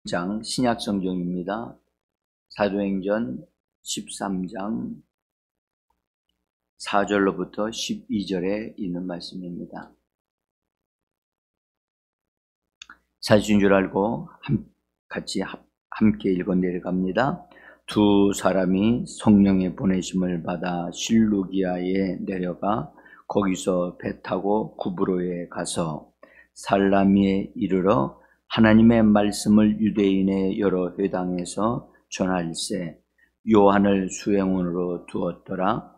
장 신약 성경입니다. 사도행전 13장 4절로부터 12절에 있는 말씀입니다. 사실인 줄 알고 같이 함께 읽어 내려갑니다. 두 사람이 성령의 보내심을 받아 실루기아에 내려가 거기서 배 타고 구브로에 가서 살라미에 이르러 하나님의 말씀을 유대인의 여러 회당에서 전할세 요한을 수행원으로 두었더라.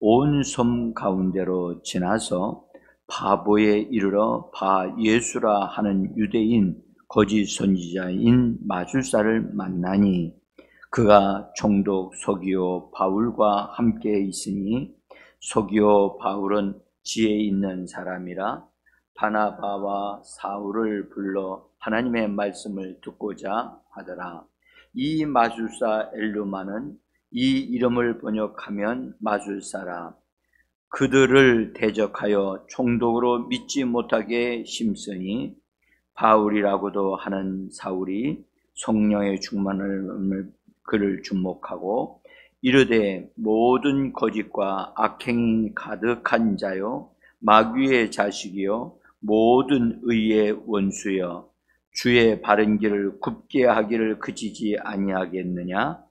온 섬 가운데로 지나서 바보에 이르러 바 예수라 하는 유대인 거짓 선지자인 마술사를 만나니 그가 총독 서기오 바울과 함께 있으니 서기오 바울은 지혜 있는 사람이라 바나바와 사울을 불러 하나님의 말씀을 듣고자 하더라. 이 마술사 엘루마는 이 이름을 번역하면 마술사라. 그들을 대적하여 총독으로 믿지 못하게 심쓰니 바울이라고도 하는 사울이 성령의 충만을 그를 주목하고 이르되 모든 거짓과 악행이 가득한 자요 마귀의 자식이요 모든 의의 원수여 주의 바른 길을 굽게 하기를 그치지 아니하겠느냐.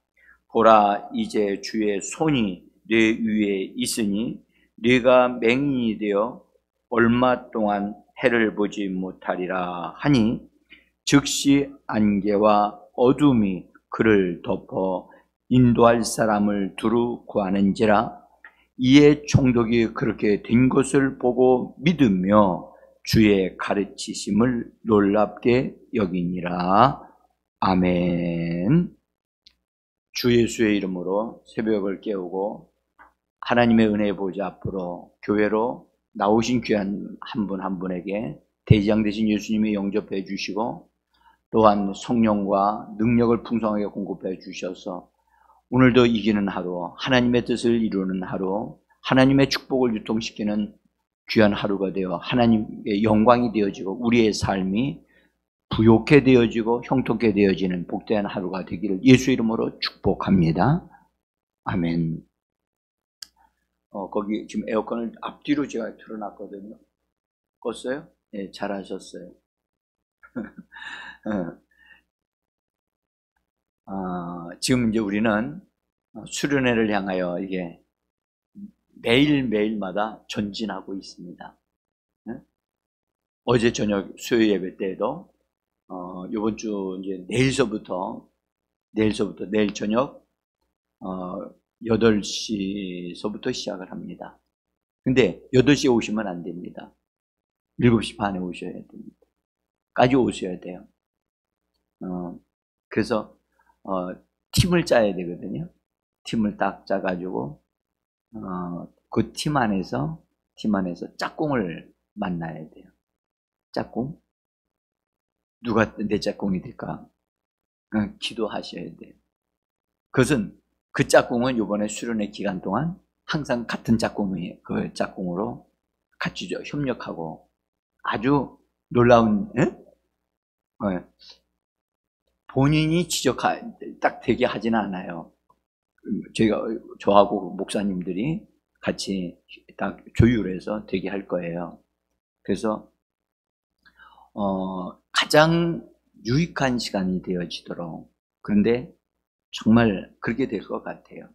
보라 이제 주의 손이 네 위에 있으니 네가 맹인이 되어 얼마 동안 해를 보지 못하리라 하니 즉시 안개와 어둠이 그를 덮어 인도할 사람을 두루 구하는지라. 이에 총독이 그렇게 된 것을 보고 믿으며 주의 가르치심을 놀랍게 여기니라. 아멘. 주 예수의 이름으로 새벽을 깨우고 하나님의 은혜의 보좌 앞으로 교회로 나오신 귀한 한 분 한 분에게 대지장 되신 예수님이 영접해 주시고 또한 성령과 능력을 풍성하게 공급해 주셔서 오늘도 이기는 하루, 하나님의 뜻을 이루는 하루, 하나님의 축복을 유통시키는 귀한 하루가 되어 하나님의 영광이 되어지고 우리의 삶이 부욕해 되어지고 형통케 되어지는 복된 하루가 되기를 예수 이름으로 축복합니다. 아멘. 거기 지금 에어컨을 앞뒤로 제가 틀어놨거든요. 껐어요? 네, 잘하셨어요. 지금 이제 우리는 수련회를 향하여 이게 매일매일마다 전진하고 있습니다. 어제 저녁 수요 예배 때에도 이번 주 이제 내일서부터 내일 저녁 8시서부터 시작을 합니다. 근데 8시에 오시면 안 됩니다. 7시 반에 오셔야 됩니다. 까지 오셔야 돼요. 그래서 팀을 짜야 되거든요. 팀을 딱 짜가지고 그 팀 안에서 짝꿍을 만나야 돼요. 짝꿍? 누가 내 짝꿍이 될까? 기도하셔야 돼요. 그것은 그 짝꿍은 이번에 수련회 기간 동안 항상 같은 짝꿍이에요. 그 짝꿍으로 같이 협력하고 아주 놀라운 본인이 딱 되게 하지는 않아요. 저하고 목사님들이 같이 딱 조율해서 되게 할 거예요. 그래서 가장 유익한 시간이 되어지도록, 그런데 정말 그렇게 될 것 같아요.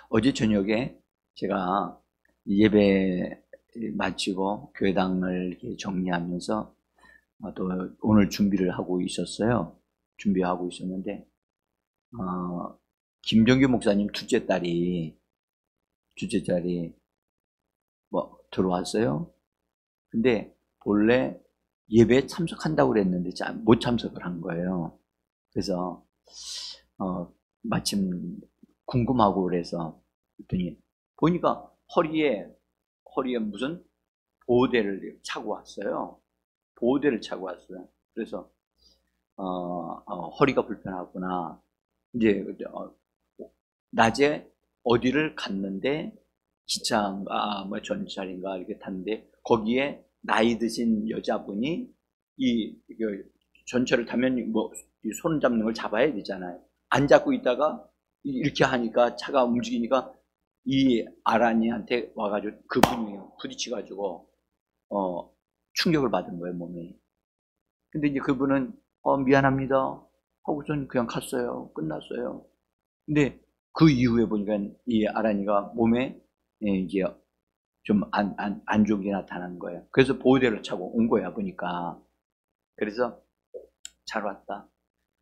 어제 저녁에 제가 예배 마치고 교회당을 이렇게 정리하면서 또 오늘 준비를 하고 있었어요. 준비하고 있었는데 김정규 목사님 둘째 딸이 들어왔어요. 근데 본래 예배에 참석한다고 그랬는데 못 참석을 한 거예요. 그래서 마침 궁금하고 그래서 그랬더니 보니까 허리에 무슨 보호대를 차고 왔어요. 그래서 허리가 불편하구나. 이제 낮에 어디를 갔는데 기차인가 전철인가 이렇게 탔는데 거기에 나이 드신 여자분이 전철을 타면 뭐 손 잡는 걸 잡아야 되잖아요. 안 잡고 있다가 이렇게 하니까 차가 움직이니까 이 아란이한테 와가지고 그분이 부딪혀가지고 충격을 받은 거예요, 몸에. 근데 이제 그분은 미안합니다 하고선 그냥 갔어요. 끝났어요. 근데 그 이후에 보니까 이 아란이가 몸에 이제 좀 안 좋은 게 나타난 거예요. 그래서 보호대를 차고 온 거야, 보니까. 그래서 잘 왔다.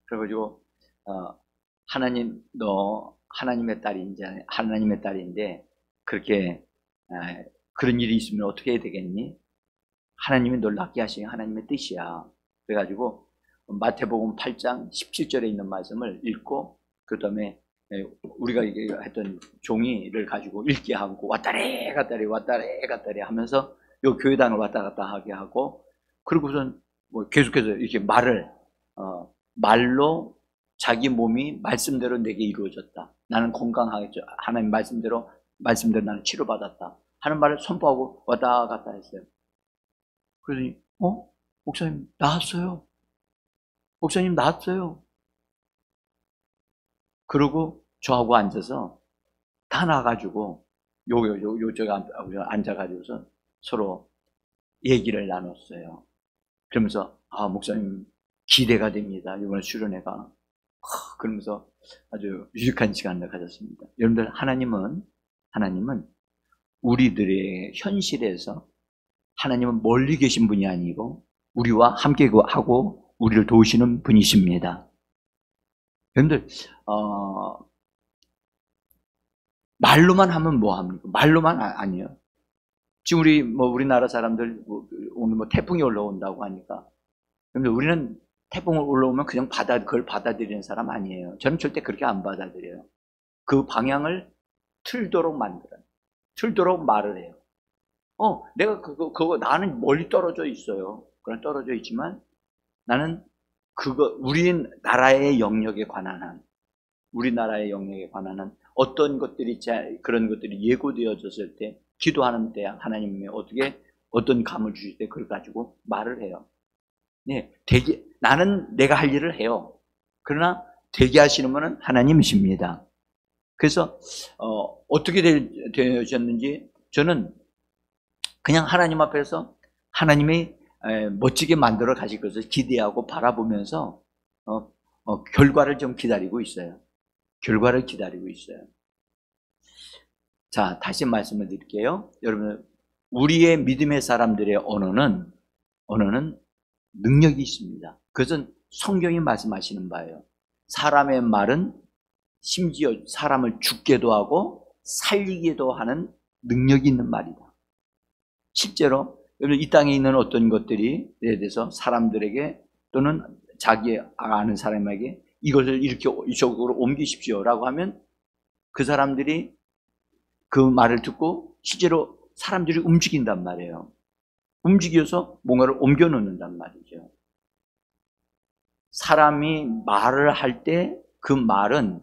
그래가지고 하나님, 너 하나님의 딸인데 그렇게 그런 일이 있으면 어떻게 해야 되겠니? 하나님이 널 낫게 하시는 하나님의 뜻이야. 그래가지고 마태복음 8장 17절에 있는 말씀을 읽고 그 다음에 우리가 했던 종이를 가지고 읽게 하고 왔다리 갔다리 하면서 요 교회당을 왔다 갔다 하게 하고, 그리고선 뭐 계속해서 이렇게 말로 자기 몸이 말씀대로 내게 이루어졌다. 나는 건강하겠죠. 하나님 말씀대로 나는 치료받았다 하는 말을 선포하고 왔다 갔다 했어요. 그러더니 목사님 나았어요. 목사님 나았어요. 그러고 저하고 앉아서 다 나가지고 요쪽에 앉아가지고서 서로 얘기를 나눴어요. 그러면서 목사님 기대가 됩니다. 이번에 수련회가. 그러면서 아주 유익한 시간을 가졌습니다. 여러분들, 하나님은 우리들의 현실에서 하나님은 멀리 계신 분이 아니고 우리와 함께 하고 우리를 도우시는 분이십니다. 여러분들, 말로만 하면 뭐합니까? 말로만 아니에요. 지금 우리나라 사람들 오늘 태풍이 올라온다고 하니까, 여러분들, 우리는 태풍이 올라오면 그냥 그걸 받아들이는 사람 아니에요. 저는 절대 그렇게 안 받아들여요. 그 방향을 틀도록 만들어요. 틀도록 말을 해요. 내가 그거 나는 멀리 떨어져 있어요. 그냥 떨어져 있지만 나는 우리나라의 영역에 관한 한 어떤 것들이 그런 것들이 예고되어졌을 때 기도하는 때 하나님이 어떤 감을 주실 때 그걸 가지고 말을 해요. 네, 나는 내가 할 일을 해요. 그러나 되게 하시는 분은 하나님이십니다. 그래서 어떻게 되셨는지 저는 그냥 하나님 앞에서 하나님이 멋지게 만들어 가실 것을 기대하고 바라보면서 결과를 좀 기다리고 있어요. 자, 다시 말씀을 드릴게요. 여러분, 우리의 믿음의 사람들의 언어는 능력이 있습니다. 그것은 성경이 말씀하시는 바예요. 사람의 말은 심지어 사람을 죽게도 하고 살리기도 하는 능력이 있는 말이다. 실제로 이 땅에 있는 어떤 것들이 예를 들어서 사람들에게 또는 자기 아는 사람에게 이것을 이렇게 이쪽으로 옮기십시오라고 하면 그 사람들이 그 말을 듣고 실제로 사람들이 움직인단 말이에요. 움직여서 뭔가를 옮겨 놓는단 말이죠. 사람이 말을 할 때 그 말은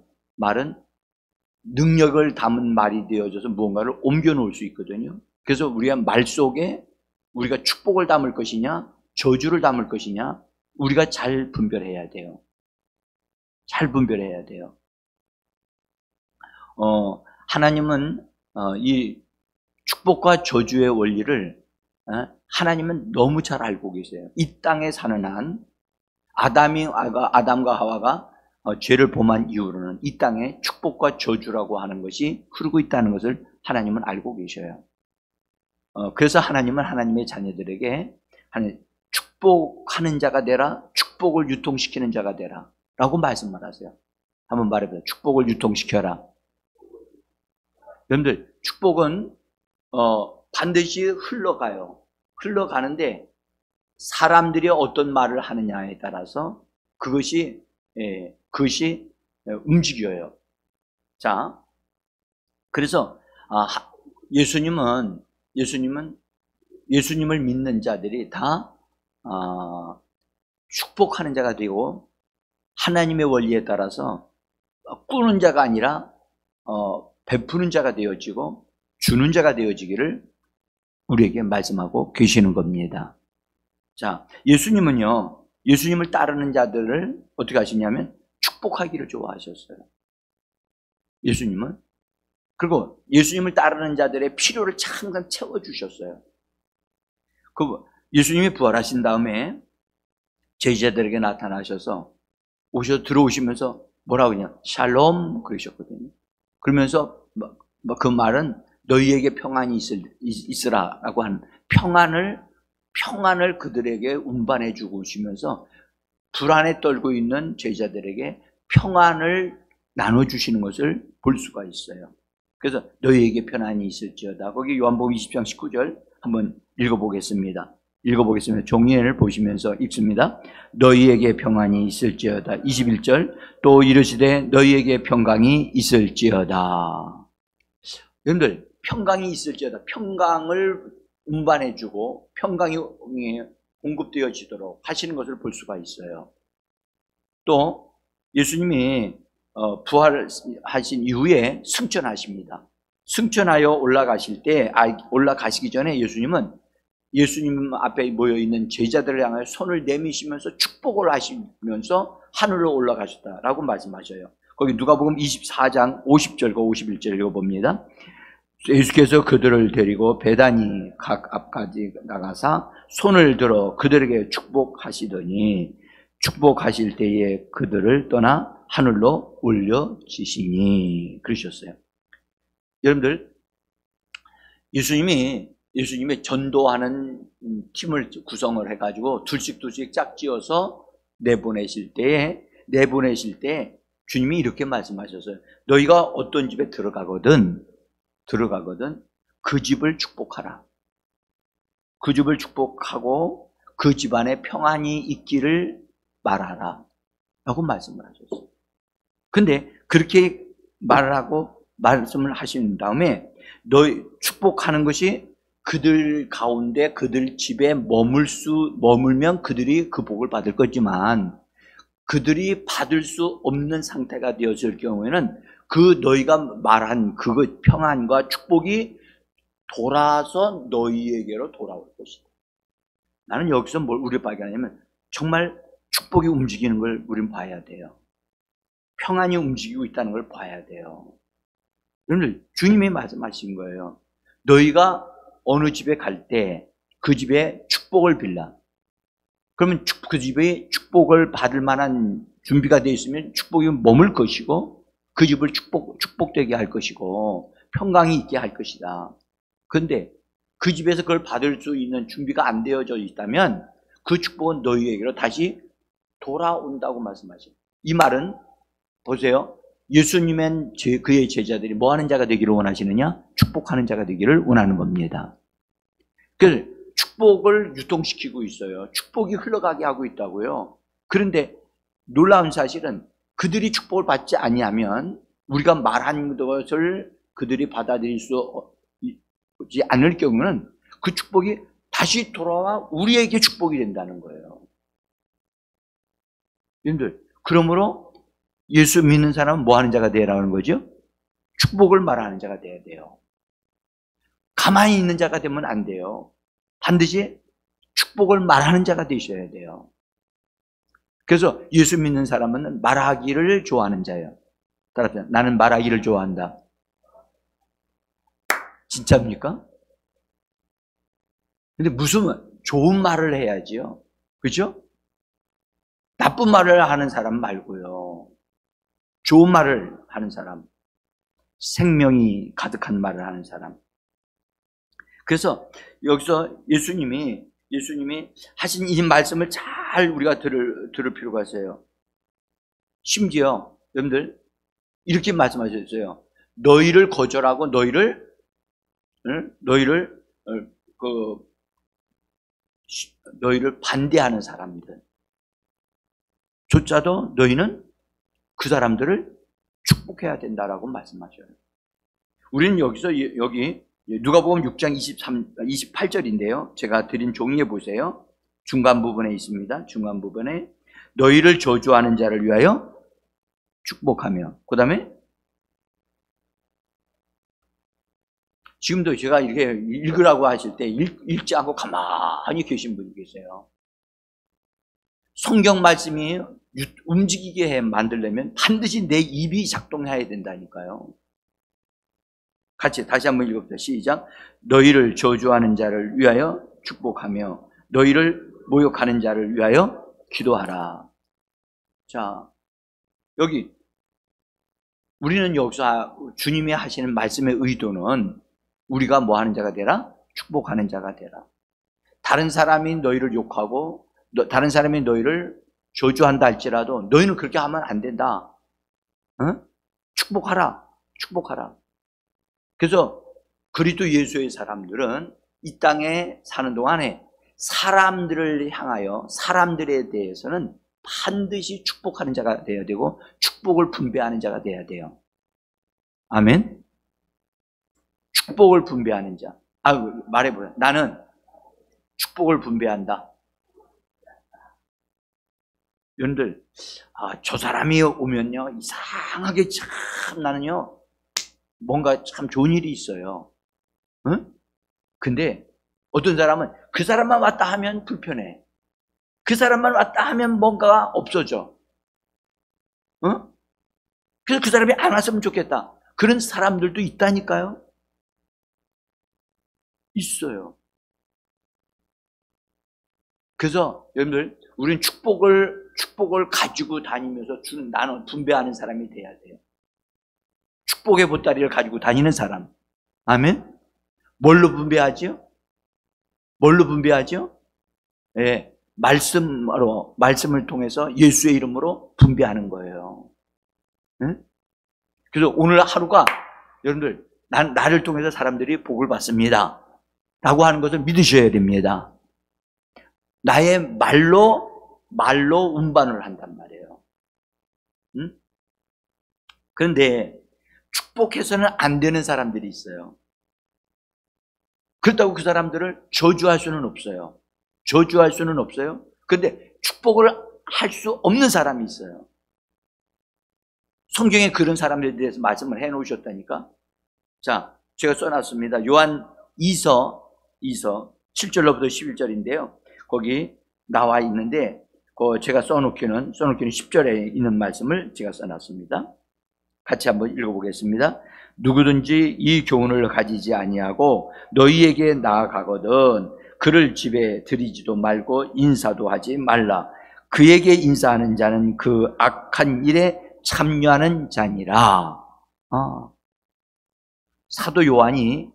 능력을 담은 말이 되어져서 무언가를 옮겨 놓을 수 있거든요. 그래서 우리가 말 속에 우리가 축복을 담을 것이냐 저주를 담을 것이냐 우리가 잘 분별해야 돼요. 하나님은 이 축복과 저주의 원리를 하나님은 너무 잘 알고 계세요. 이 땅에 사는 한 아담과 하와가 죄를 범한 이후로는 이 땅에 축복과 저주라고 하는 것이 흐르고 있다는 것을 하나님은 알고 계셔요. 그래서 하나님은 하나님의 자녀들에게 축복하는 자가 되라, 축복을 유통시키는 자가 되라 라고 말씀을 하세요. 한번 말해보세요. 축복을 유통시켜라. 여러분들, 축복은 반드시 흘러가는데 사람들이 어떤 말을 하느냐에 따라서 그것이 움직여요. 자, 그래서 예수님을 믿는 자들이 다 축복하는 자가 되고 하나님의 원리에 따라서 꾸는 자가 아니라 베푸는 자가 되어지고 주는 자가 되어지기를 우리에게 말씀하고 계시는 겁니다. 자, 예수님은요 예수님을 따르는 자들을 어떻게 하시냐면 축복하기를 좋아하셨어요. 예수님은. 그리고 예수님을 따르는 자들의 필요를 항상 채워주셨어요. 그 예수님이 부활하신 다음에 제자들에게 나타나셔서 들어오시면서 뭐라고 그냥 샬롬 그러셨거든요. 그러면서 그 말은 너희에게 평안이 있으라라고 한 평안을 그들에게 운반해 주고 오시면서 불안에 떨고 있는 제자들에게 평안을 나눠주시는 것을 볼 수가 있어요. 그래서 너희에게 평안이 있을지어다. 거기 요한복음 20장 19절 한번 읽어보겠습니다. 종이를 보시면서 읽습니다. 너희에게 평안이 있을지어다. 21절 또 이르시되 너희에게 평강이 있을지어다. 여러분들 평강이 있을지어다. 평강을 운반해주고 평강이 공급되어지도록 하시는 것을 볼 수가 있어요. 또 예수님이 부활하신 이후에 승천하십니다. 승천하여 올라가시기 전에 예수님 앞에 모여있는 제자들을 향하여 손을 내미시면서 축복을 하시면서 하늘로 올라가셨다라고 말씀하셔요. 거기 누가복음 24장 50절과 51절 읽어봅니다. 예수께서 그들을 데리고 베다니 각 앞까지 나가사 손을 들어 그들에게 축복하시더니 축복하실 때에 그들을 떠나 하늘로 올려지시니 그러셨어요. 여러분들 예수님이 전도하는 팀을 구성을 해가지고 둘씩 짝지어서 내보내실 때 주님이 이렇게 말씀하셨어요. 너희가 어떤 집에 들어가거든 그 집을 축복하라. 그 집을 축복하고 그 집안에 평안이 있기를 말하라 라고 말씀을 하셨어요. 근데 그렇게 말씀을 하신 다음에 너희 축복하는 것이 그들 가운데 그들 집에 머물면 그들이 그 복을 받을 거지만 그들이 받을 수 없는 상태가 되었을 경우에는 그 너희가 말한 그 평안과 축복이 돌아서 너희에게로 돌아올 것이다. 나는 여기서 뭘 우리 발견하냐면 정말 축복이 움직이는 걸 우린 봐야 돼요. 평안이 움직이고 있다는 걸 봐야 돼요. 여러분들 주님이 말씀하신 거예요. 너희가 어느 집에 갈 때 그 집에 축복을 빌라. 그러면 그 집에 축복을 받을 만한 준비가 되어 있으면 축복이 머물 것이고 그 집을 축복되게 할 것이고 평강이 있게 할 것이다. 그런데 그 집에서 그걸 받을 수 있는 준비가 안 되어져 있다면 그 축복은 너희에게로 다시 돌아온다고 말씀하셔요. 이 말은 보세요. 예수님은 그의 제자들이 뭐 하는 자가 되기를 원하시느냐? 축복하는 자가 되기를 원하는 겁니다. 그래서 축복을 유통시키고 있어요. 축복이 흘러가게 하고 있다고요. 그런데 놀라운 사실은 그들이 축복을 받지 아니하면 우리가 말한 것을 그들이 받아들일 수 있지 않을 경우는 그 축복이 다시 돌아와 우리에게 축복이 된다는 거예요. 여러분들, 그러므로 예수 믿는 사람은 뭐 하는 자가 되라는 거죠? 축복을 말하는 자가 돼야 돼요. 가만히 있는 자가 되면 안 돼요. 반드시 축복을 말하는 자가 되셔야 돼요. 그래서 예수 믿는 사람은 말하기를 좋아하는 자예요. 따라서 나는 말하기를 좋아한다. 진짜입니까? 근데 무슨 좋은 말을 해야지요. 그죠? 나쁜 말을 하는 사람 말고요. 좋은 말을 하는 사람, 생명이 가득한 말을 하는 사람. 그래서 여기서 예수님이 하신 이 말씀을 잘 우리가 들을 필요가 있어요. 심지어 여러분들 이렇게 말씀하셨어요. 너희를 거절하고 너희를 반대하는 사람들 조차도 너희는 그 사람들을 축복해야 된다라고 말씀하셔요. 우리는 여기 누가복음 6장 28절인데요. 제가 드린 종이에 보세요. 중간 부분에 있습니다. 중간 부분에 너희를 저주하는 자를 위하여 축복하며, 그 다음에 지금도 제가 이렇게 읽으라고 하실 때 읽지 않고 가만히 계신 분이 계세요. 성경 말씀이 움직이게 만들려면 반드시 내 입이 작동해야 된다니까요. 같이 다시 한번 읽어봅시다. 시작. 너희를 저주하는 자를 위하여 축복하며 너희를 모욕하는 자를 위하여 기도하라. 자, 여기 우리는 여기서 주님이 하시는 말씀의 의도는 우리가 뭐 하는 자가 되라? 축복하는 자가 되라. 다른 사람이 너희를 욕하고 다른 사람이 너희를 저주한다 할지라도 너희는 그렇게 하면 안 된다. 어? 축복하라. 축복하라. 그래서 그리스도 예수의 사람들은 이 땅에 사는 동안에 사람들을 향하여 사람들에 대해서는 반드시 축복하는 자가 되어야 되고 축복을 분배하는 자가 되어야 돼요. 아멘. 축복을 분배하는 자. 말해보세요. 나는 축복을 분배한다. 여러분들, 저 사람이 오면요 이상하게 참 나는요 뭔가 참 좋은 일이 있어요. 응? 근데 어떤 사람은 그 사람만 왔다 하면 불편해. 그 사람만 왔다 하면 뭔가가 없어져. 응? 그래서 그 사람이 안 왔으면 좋겠다. 그런 사람들도 있다니까요. 있어요. 그래서 여러분들, 우리는 축복을 가지고 다니면서 나는 분배하는 사람이 돼야 돼요. 축복의 보따리를 가지고 다니는 사람. 아멘? 뭘로 분배하죠? 뭘로 분배하죠? 예, 말씀을 통해서 예수의 이름으로 분배하는 거예요. 응? 그래서 오늘 하루가 여러분들, 나를 통해서 사람들이 복을 받습니다 라고 하는 것을 믿으셔야 됩니다. 나의 말로 운반을 한단 말이에요. 응? 그런데 축복해서는 안 되는 사람들이 있어요. 그렇다고 그 사람들을 저주할 수는 없어요. 저주할 수는 없어요. 그런데 축복을 할 수 없는 사람이 있어요. 성경에 그런 사람들에 대해서 말씀을 해놓으셨다니까. 자, 제가 써놨습니다. 요한 2서 7절로부터 11절인데요. 거기 나와 있는데 제가 써놓기는 10절에 있는 말씀을 제가 써놨습니다. 같이 한번 읽어보겠습니다. 누구든지 이 교훈을 가지지 아니하고 너희에게 나아가거든 그를 집에 들이지도 말고 인사도 하지 말라. 그에게 인사하는 자는 그 악한 일에 참여하는 자니라. 사도 요한을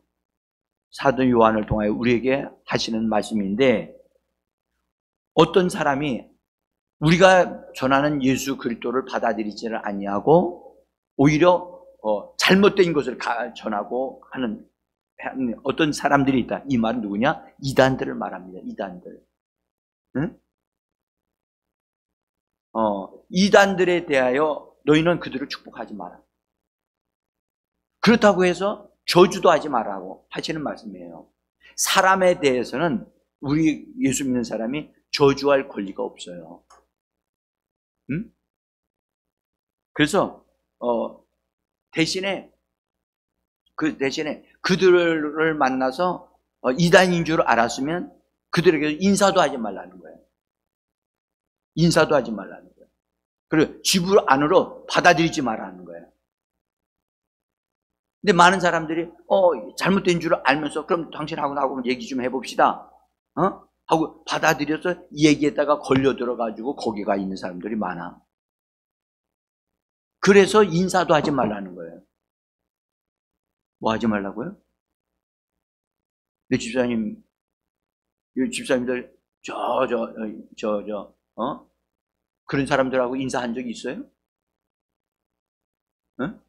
통하여 우리에게 하시는 말씀인데, 어떤 사람이 우리가 전하는 예수 그리스도를 받아들이지를 아니하고 오히려 잘못된 것을 전하고 하는 어떤 사람들이 있다. 이 말은 누구냐? 이단들을 말합니다. 이단들. 응? 이단들에 대하여 너희는 그들을 축복하지 마라. 그렇다고 해서 저주도 하지 말라고 하시는 말씀이에요. 사람에 대해서는 우리 예수 믿는 사람이 저주할 권리가 없어요. 응? 그래서 대신에 그들을 만나서 이단인 줄 알았으면 그들에게 인사도 하지 말라는 거예요. 인사도 하지 말라는 거예요. 그리고 집으로 안으로 받아들이지 말라는 거예요. 근데 많은 사람들이 잘못된 줄 알면서 그럼 당신하고 나하고 얘기 좀 해봅시다. 하고 받아들여서 얘기에다가 걸려 들어가지고 거기가 있는 사람들이 많아. 그래서 인사도 하지 말라는 거예요. 뭐 하지 말라고요? 내 집사님들 그런 사람들하고 인사한 적이 있어요? 응?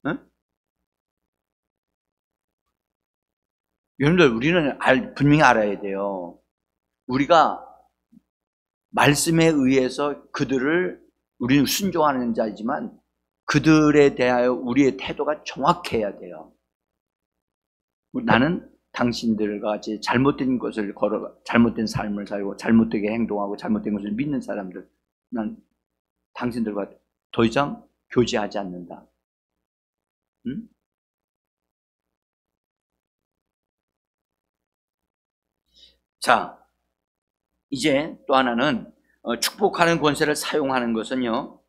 응? 여러분들, 우리는 분명히 알아야 돼요. 우리가 말씀에 의해서 우리는 순종하는 자이지만 그들에 대하여 우리의 태도가 정확해야 돼요. 나는 당신들과 같이 잘못된 것을 잘못된 삶을 살고 잘못되게 행동하고 잘못된 것을 믿는 사람들, 난 당신들과 더 이상 교제하지 않는다. 응? 자, 이제 또 하나는 축복하는 권세를 사용하는 것은요,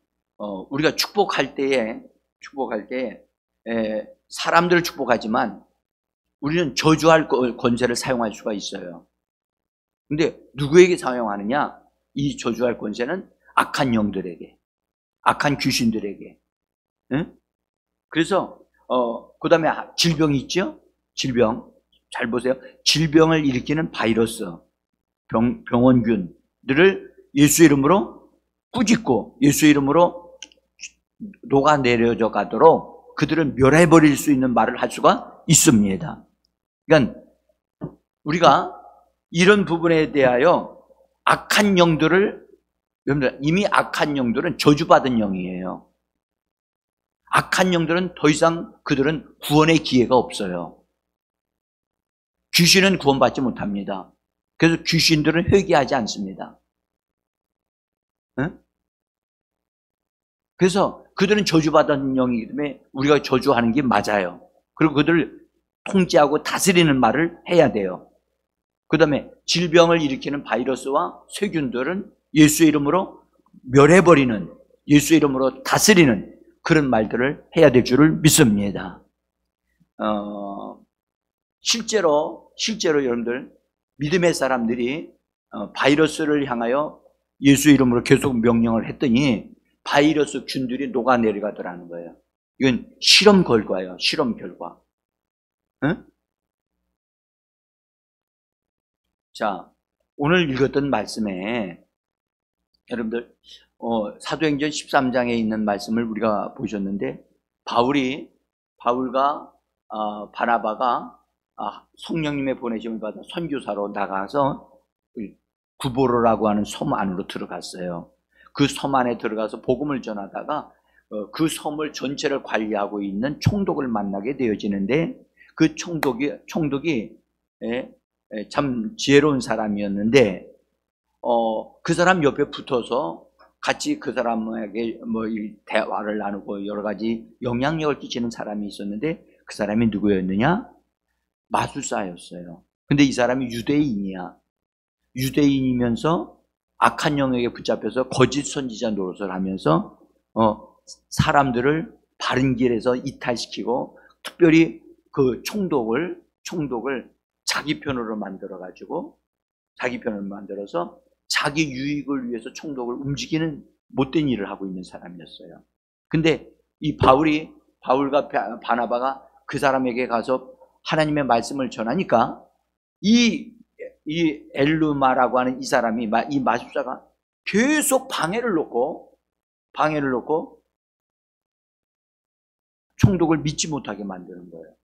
우리가 축복할 때에 사람들을 축복하지만 우리는 저주할 권세를 사용할 수가 있어요. 근데 누구에게 사용하느냐? 이 저주할 권세는 악한 영들에게, 악한 귀신들에게. 응? 그래서 그 다음에 질병이 있죠? 질병. 잘 보세요. 질병을 일으키는 바이러스, 병원균들을 예수 이름으로 꾸짖고 예수 이름으로 녹아내려져 가도록 그들을 멸해버릴 수 있는 말을 할 수가 있습니다. 그러니까 우리가 이런 부분에 대하여 악한 영들을, 여러분들 이미 악한 영들은 저주받은 영이에요. 악한 영들은 더 이상 그들은 구원의 기회가 없어요. 귀신은 구원받지 못합니다. 그래서 귀신들은 회개하지 않습니다. 응? 그래서 그들은 저주받은 영이기 때문에 우리가 저주하는 게 맞아요. 그리고 그들을 통제하고 다스리는 말을 해야 돼요. 그 다음에 질병을 일으키는 바이러스와 세균들은 예수 이름으로 멸해버리는, 예수 이름으로 다스리는 그런 말들을 해야 될 줄을 믿습니다. 실제로 여러분들 믿음의 사람들이 바이러스를 향하여 예수 이름으로 계속 명령을 했더니 바이러스 균들이 녹아내려가더라는 거예요. 이건 실험 결과예요. 실험 결과. 응? 자, 오늘 읽었던 말씀에 여러분들 사도행전 13장에 있는 말씀을 우리가 보셨는데 바울과 바나바가 성령님의 보내심을 받아 선교사로 나가서 구보로라고 하는 섬 안으로 들어갔어요. 그 섬 안에 들어가서 복음을 전하다가 그 섬을 전체를 관리하고 있는 총독을 만나게 되어지는데 그 총독이 참 지혜로운 사람이었는데 그 사람 옆에 붙어서 같이 그 사람에게 대화를 나누고 여러 가지 영향력을 끼치는 사람이 있었는데 그 사람이 누구였느냐? 마술사였어요. 근데 이 사람이 유대인이야. 유대인이면서 악한 영에게 붙잡혀서 거짓 선지자 노릇을 하면서 사람들을 바른 길에서 이탈시키고 특별히 그 총독을 자기 편으로 만들어서 자기 유익을 위해서 총독을 움직이는 못된 일을 하고 있는 사람이었어요. 근데 이 바울과 바나바가 그 사람에게 가서 하나님의 말씀을 전하니까 이 엘루마라고 하는 이 사람이, 이 마술사가 계속 방해를 놓고 총독을 믿지 못하게 만드는 거예요.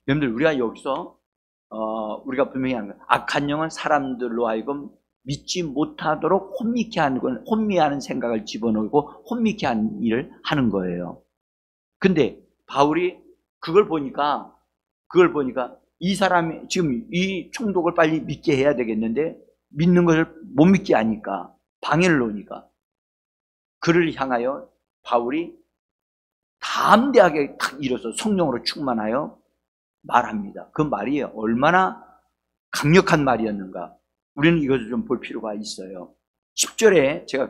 여러분들, 우리가 여기서 우리가 분명히 하는 거예요. 악한 영은 사람들로 하여금 믿지 못하도록 혼미하는 생각을 집어넣고 혼미케 하는 일을 하는 거예요. 근데 바울이 그걸 보니까 이 사람이 지금 이 총독을 빨리 믿게 해야 되겠는데 믿는 것을 못 믿게 하니까, 방해를 놓으니까 그를 향하여 바울이 담대하게 탁 일어서 성령으로 충만하여 말합니다. 그 말이 얼마나 강력한 말이었는가, 우리는 이것을 좀 볼 필요가 있어요. 10절에 제가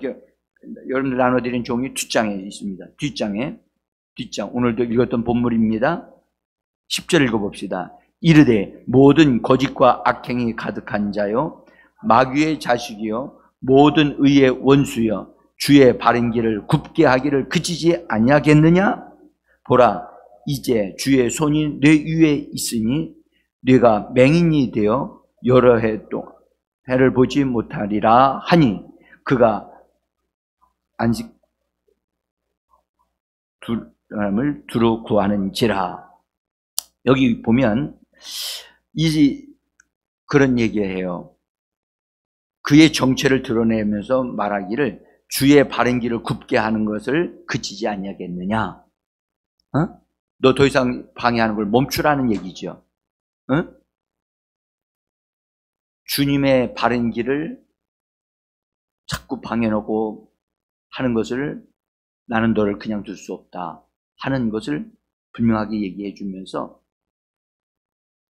여러분들 나눠드린 종이 뒷장에 있습니다. 뒷장, 오늘도 읽었던 본문입니다. 10절 읽어봅시다. 이르되 모든 거짓과 악행이 가득한 자요, 마귀의 자식이요, 모든 의의 원수여, 주의 바른 길을 굽게 하기를 그치지 아니하겠느냐? 보라, 이제 주의 손이 뇌 위에 있으니 뇌가 맹인이 되어 여러 해 동안 해를 보지 못하리라 하니 그가 안식 사람을 두루 구하는지라. 여기 보면 그런 얘기예요. 그의 정체를 드러내면서 말하기를 주의 바른 길을 굽게 하는 것을 그치지 아니하겠느냐? 너 더 이상 방해하는 걸 멈추라는 얘기죠. 주님의 바른 길을 자꾸 방해하고 하는 것을 나는 너를 그냥 둘 수 없다 하는 것을 분명하게 얘기해 주면서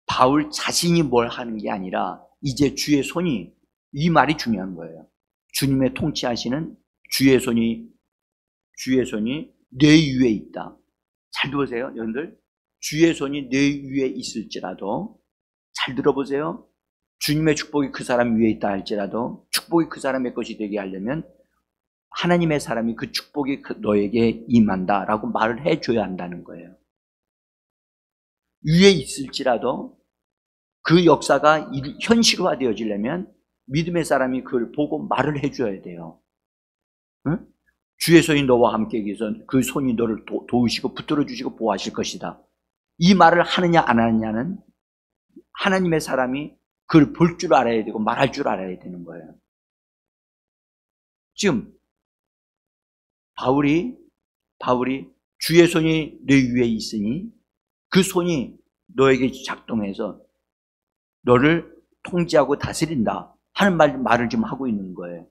바울 자신이 뭘 하는 게 아니라 이제 주의 손이 이 말이 중요한 거예요. 주님의 통치하시는 주의 손이 내 위에 있다. 잘 들어보세요, 여러분들. 주의 손이 내 위에 있을지라도, 잘 들어보세요. 주님의 축복이 그 사람 위에 있다 할지라도 축복이 그 사람의 것이 되게 하려면 하나님의 사람이 그 축복이 너에게 임한다라고 말을 해줘야 한다는 거예요. 위에 있을지라도 그 역사가 현실화되어지려면 믿음의 사람이 그걸 보고 말을 해줘야 돼요. 응? 주의 손이 너와 함께 계셔서 그 손이 너를 도우시고 붙들어 주시고 보호하실 것이다. 이 말을 하느냐 안 하느냐는 하나님의 사람이 그걸 볼 줄 알아야 되고 말할 줄 알아야 되는 거예요. 지금 바울이 주의 손이 내 위에 있으니 그 손이 너에게 작동해서 너를 통제하고 다스린다 하는 말을 지금 하고 있는 거예요.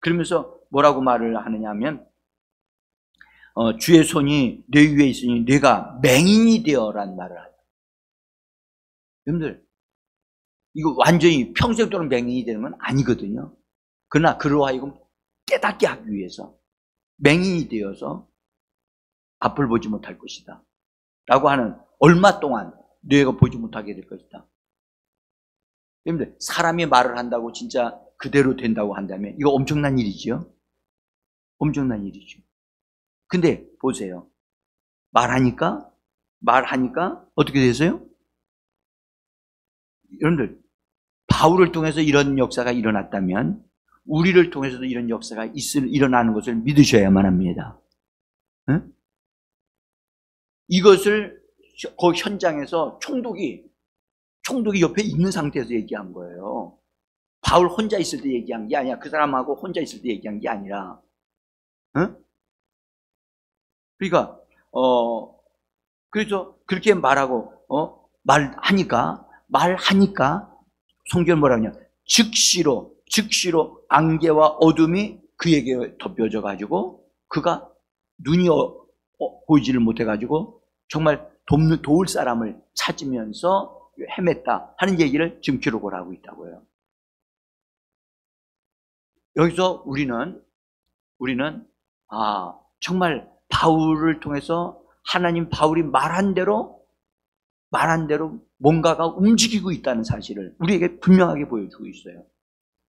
그러면서 뭐라고 말을 하느냐 하면 주의 손이 내 위에 있으니 내가 맹인이 되어라는 말을 하죠. 여러분들, 이거 완전히 평생도록 맹인이 되는 건 아니거든요. 그러나 그러하여금 깨닫게 하기 위해서 맹인이 되어서 앞을 보지 못할 것이다 라고 하는, 얼마 동안 너희가 보지 못하게 될 것이다. 여러분들, 사람이 말을 한다고 진짜 그대로 된다고 한다면 이거 엄청난 일이죠. 엄청난 일이죠. 근데 보세요. 말하니까 어떻게 되세요? 여러분들, 바울을 통해서 이런 역사가 일어났다면 우리를 통해서도 이런 역사가 일어나는 것을 믿으셔야만 합니다. 응? 이것을 그 현장에서 총독이 옆에 있는 상태에서 얘기한 거예요. 바울 혼자 있을 때 얘기한 게 아니야. 그 사람하고 혼자 있을 때 얘기한 게 아니라. 응? 그러니까 그래서 그렇게 말하고 말하니까 성경은 뭐라 하냐, 즉시로 안개와 어둠이 그에게 덮여져 가지고 그가 눈이 보이지를 못해 가지고 정말 도울 사람을 찾으면서 헤맸다 하는 얘기를 지금 기록을 하고 있다고요. 여기서 우리는 정말 바울을 통해서 바울이 말한 대로 뭔가가 움직이고 있다는 사실을 우리에게 분명하게 보여주고 있어요.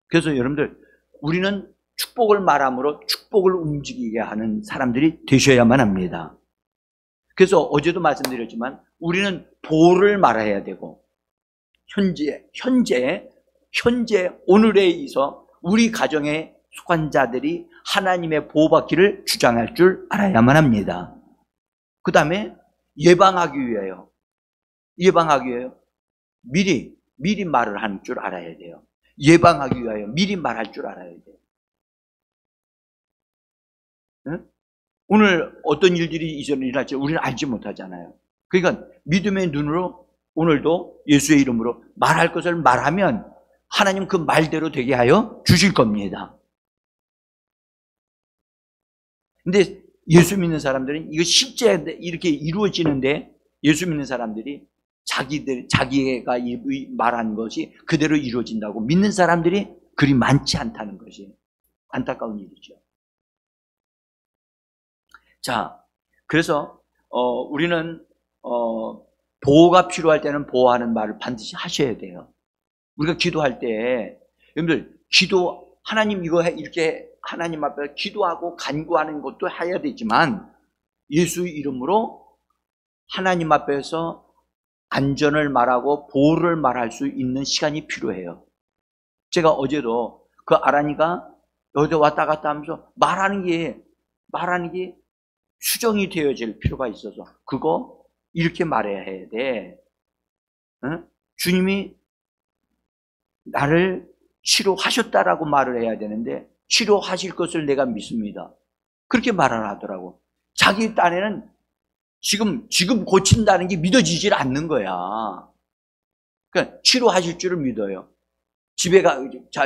그래서 여러분들, 우리는 축복을 말함으로 축복을 움직이게 하는 사람들이 되셔야만 합니다. 그래서 어제도 말씀드렸지만 우리는 보호를 말해야 되고, 현재 오늘에 있어 우리 가정에 속한 자들이 하나님의 보호받기를 주장할 줄 알아야만 합니다. 그 다음에 예방하기 위하여 미리 말을 할 줄 알아야 돼요. 예방하기 위하여 미리 말할 줄 알아야 돼요. 네? 오늘 어떤 일들이 일어날지 우리는 알지 못하잖아요. 그러니까 믿음의 눈으로 오늘도 예수의 이름으로 말할 것을 말하면 하나님 그 말대로 되게 하여 주실 겁니다. 근데 예수 믿는 사람들은 이거 실제 이렇게 이루어지는데, 예수 믿는 사람들이 자기가 말한 것이 그대로 이루어진다고 믿는 사람들이 그리 많지 않다는 것이 안타까운 일이죠. 자, 그래서 우리는 보호가 필요할 때는 보호하는 말을 반드시 하셔야 돼요. 우리가 기도할 때, 여러분들, 하나님 이거 이렇게 하나님 앞에 기도하고 간구하는 것도 해야 되지만, 예수 이름으로 하나님 앞에서 안전을 말하고 보호를 말할 수 있는 시간이 필요해요. 제가 어제도 그 아란이가 여기 왔다 갔다 하면서 말하는 게 수정이 되어질 필요가 있어서, 그거 이렇게 말해야 해야 돼. 응? 주님이 나를 치료하셨다라고 말을 해야 되는데, 치료하실 것을 내가 믿습니다. 그렇게 말을 하더라고. 자기 딴에는 지금 고친다는 게 믿어지질 않는 거야. 그러니까 치료하실 줄을 믿어요.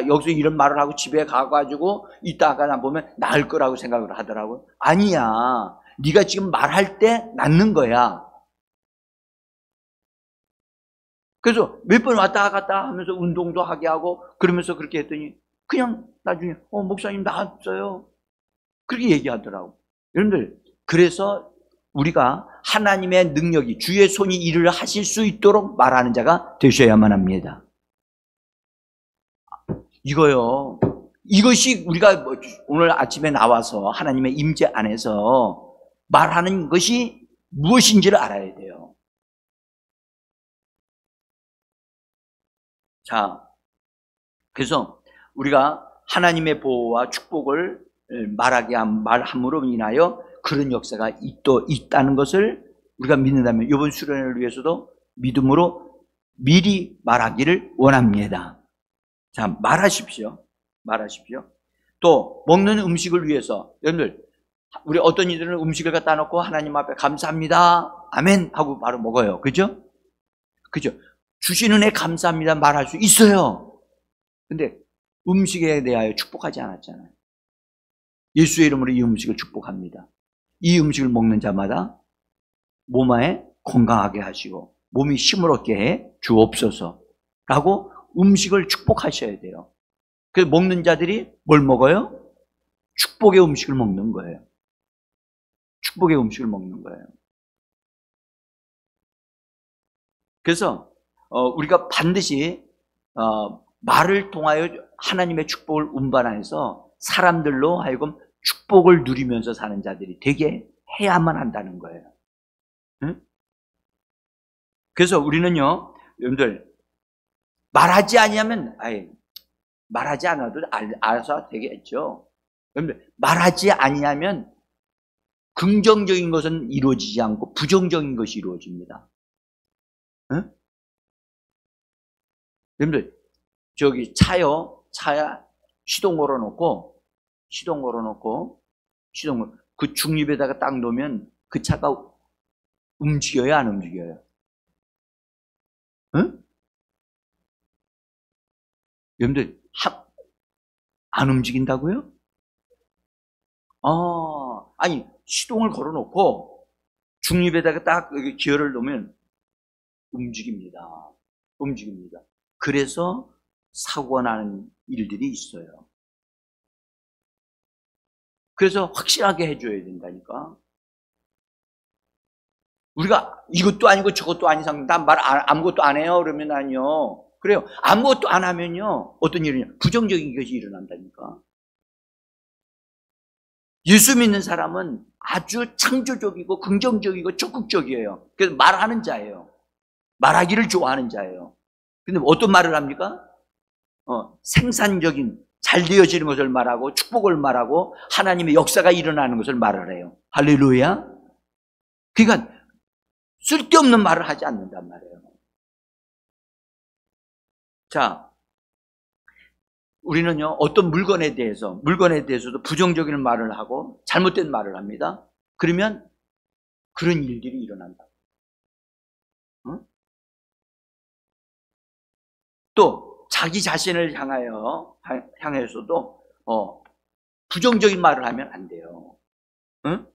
여기서 이런 말을 하고 집에 가가지고 이따가 보면 나을 거라고 생각을 하더라고요. 아니야. 네가 지금 말할 때 낫는 거야. 그래서 몇 번 왔다 갔다 하면서 운동도 하게 하고 그러면서 그렇게 했더니 그냥 나중에 목사님 나았어요. 그렇게 얘기하더라고. 여러분들, 그래서 우리가 하나님의 능력이 주의 손이 일을 하실 수 있도록 말하는 자가 되셔야만 합니다. 이거요. 이것이 우리가 오늘 아침에 나와서 하나님의 임재 안에서 말하는 것이 무엇인지를 알아야 돼요. 자, 그래서 우리가 하나님의 보호와 축복을 말함으로 인하여 그런 역사가 있다는 것을 우리가 믿는다면 이번 수련회를 위해서도 믿음으로 미리 말하기를 원합니다. 자, 말하십시오. 또 먹는 음식을 위해서, 여러분들, 우리 어떤 이들은 음식을 갖다 놓고 하나님 앞에 감사합니다, 아멘 하고 바로 먹어요. 그죠? 주시는 애 감사합니다 말할 수 있어요. 근데 음식에 대하여 축복하지 않았잖아요. 예수의 이름으로 이 음식을 축복합니다. 이 음식을 먹는 자마다 몸에 건강하게 하시고 몸이 힘을 얻게 해 주옵소서 라고 음식을 축복하셔야 돼요. 그래서 먹는 자들이 뭘 먹어요? 축복의 음식을 먹는 거예요. 축복의 음식을 먹는 거예요. 그래서 우리가 반드시 말을 통하여 하나님의 축복을 운반해서 사람들로 하여금 축복을 누리면서 사는 자들이 되게 해야만 한다는 거예요. 응? 그래서 우리는요, 여러분들, 말하지 아니하면 말하지 않아도 알아서 되겠죠. 여러분들, 말하지 아니하면 긍정적인 것은 이루어지지 않고 부정적인 것이 이루어집니다. 응? 여러분들, 저기 차야 시동 걸어놓고 그 중립에다가 딱 놓으면 그 차가 움직여요, 안 움직여요? 응? 여러분들, 안 움직인다고요? 아니, 시동을 걸어놓고 중립에다가 딱 기어를 놓으면 움직입니다. 그래서 사고가 나는 일들이 있어요. 그래서 확실하게 해줘야 된다니까. 우리가 이것도 아니고 저것도 아닌 상황, 난 아무것도 안 해요 그러면 아니요. 그래요. 아무것도 안 하면요, 어떤 일이냐, 부정적인 것이 일어난다니까. 예수 믿는 사람은 아주 창조적이고 긍정적이고 적극적이에요. 그래서 말하는 자예요. 말하기를 좋아하는 자예요. 근데 어떤 말을 합니까? 생산적인, 잘 되어지는 것을 말하고 축복을 말하고 하나님의 역사가 일어나는 것을 말을 해요. 할렐루야. 그러니까 쓸데없는 말을 하지 않는단 말이에요. 자, 우리는요, 어떤 물건에 대해서도 부정적인 말을 하고 잘못된 말을 합니다. 그러면 그런 일들이 일어난다. 응? 또 자기 자신을 향해서도 부정적인 말을 하면 안 돼요. 응?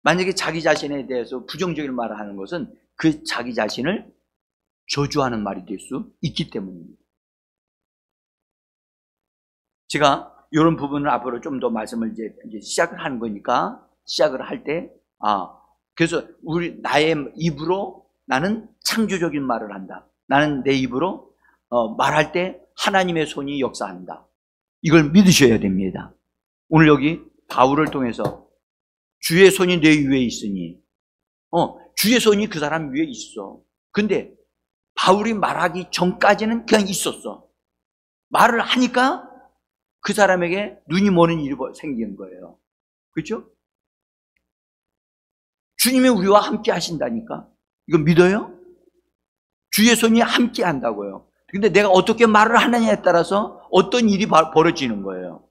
만약에 자기 자신에 대해서 부정적인 말을 하는 것은 그 자기 자신을 저주하는 말이 될 수 있기 때문입니다. 제가 이런 부분을 앞으로 좀 더 말씀을 이제 시작을 하는 거니까, 시작을 할 때, 그래서 나의 입으로 나는 창조적인 말을 한다. 나는 내 입으로 말할 때 하나님의 손이 역사한다. 이걸 믿으셔야 됩니다. 오늘 여기 바울을 통해서 주의 손이 내 위에 있으니, 주의 손이 그 사람 위에 있어. 근데 바울이 말하기 전까지는 그냥 있었어. 말을 하니까 그 사람에게 눈이 머는 일이 생긴 거예요. 그렇죠? 주님이 우리와 함께 하신다니까. 이거 믿어요? 주의 손이 함께 한다고요. 근데 내가 어떻게 말을 하느냐에 따라서 어떤 일이 벌어지는 거예요.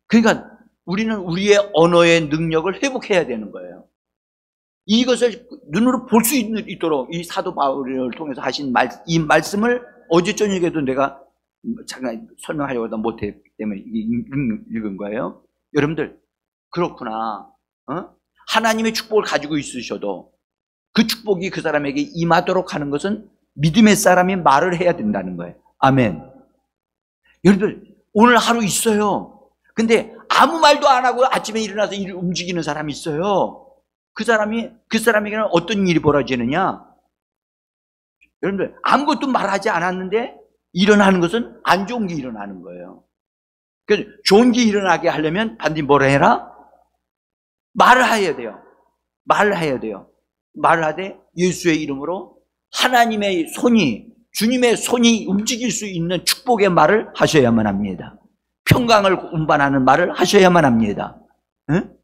그러니까 우리는 우리의 언어의 능력을 회복해야 되는 거예요. 이것을 눈으로 볼 수 있도록 이 사도 바울을 통해서 하신 이 말씀을 어제 저녁에도 내가 잠깐 설명하려고 하다 못했기 때문에 읽은 거예요. 여러분들, 그렇구나. 하나님의 축복을 가지고 있으셔도 그 축복이 그 사람에게 임하도록 하는 것은 믿음의 사람이 말을 해야 된다는 거예요. 아멘. 여러분들, 오늘 하루 있어요. 근데 아무 말도 안 하고 아침에 일어나서 일을 움직이는 사람이 있어요. 그 사람에게는 어떤 일이 벌어지느냐? 여러분들, 아무것도 말하지 않았는데 일어나는 것은 안 좋은 게 일어나는 거예요. 그래서 좋은 게 일어나게 하려면 반드시 뭐라 해라? 말을 해야 돼요. 말을 해야 돼요. 말을 하되 예수의 이름으로 하나님의 손이, 주님의 손이 움직일 수 있는 축복의 말을 하셔야만 합니다. 평강을 운반하는 말을 하셔야만 합니다. 응?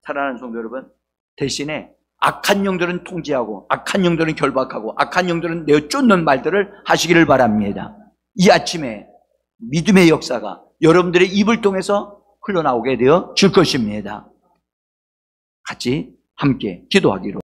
사랑하는 성도 여러분, 대신에 악한 영들은 통제하고 악한 영들은 결박하고 악한 영들은 내어 쫓는 말들을 하시기를 바랍니다. 이 아침에 믿음의 역사가 여러분들의 입을 통해서 흘러나오게 되어 줄 것입니다. 같이 함께 기도하기로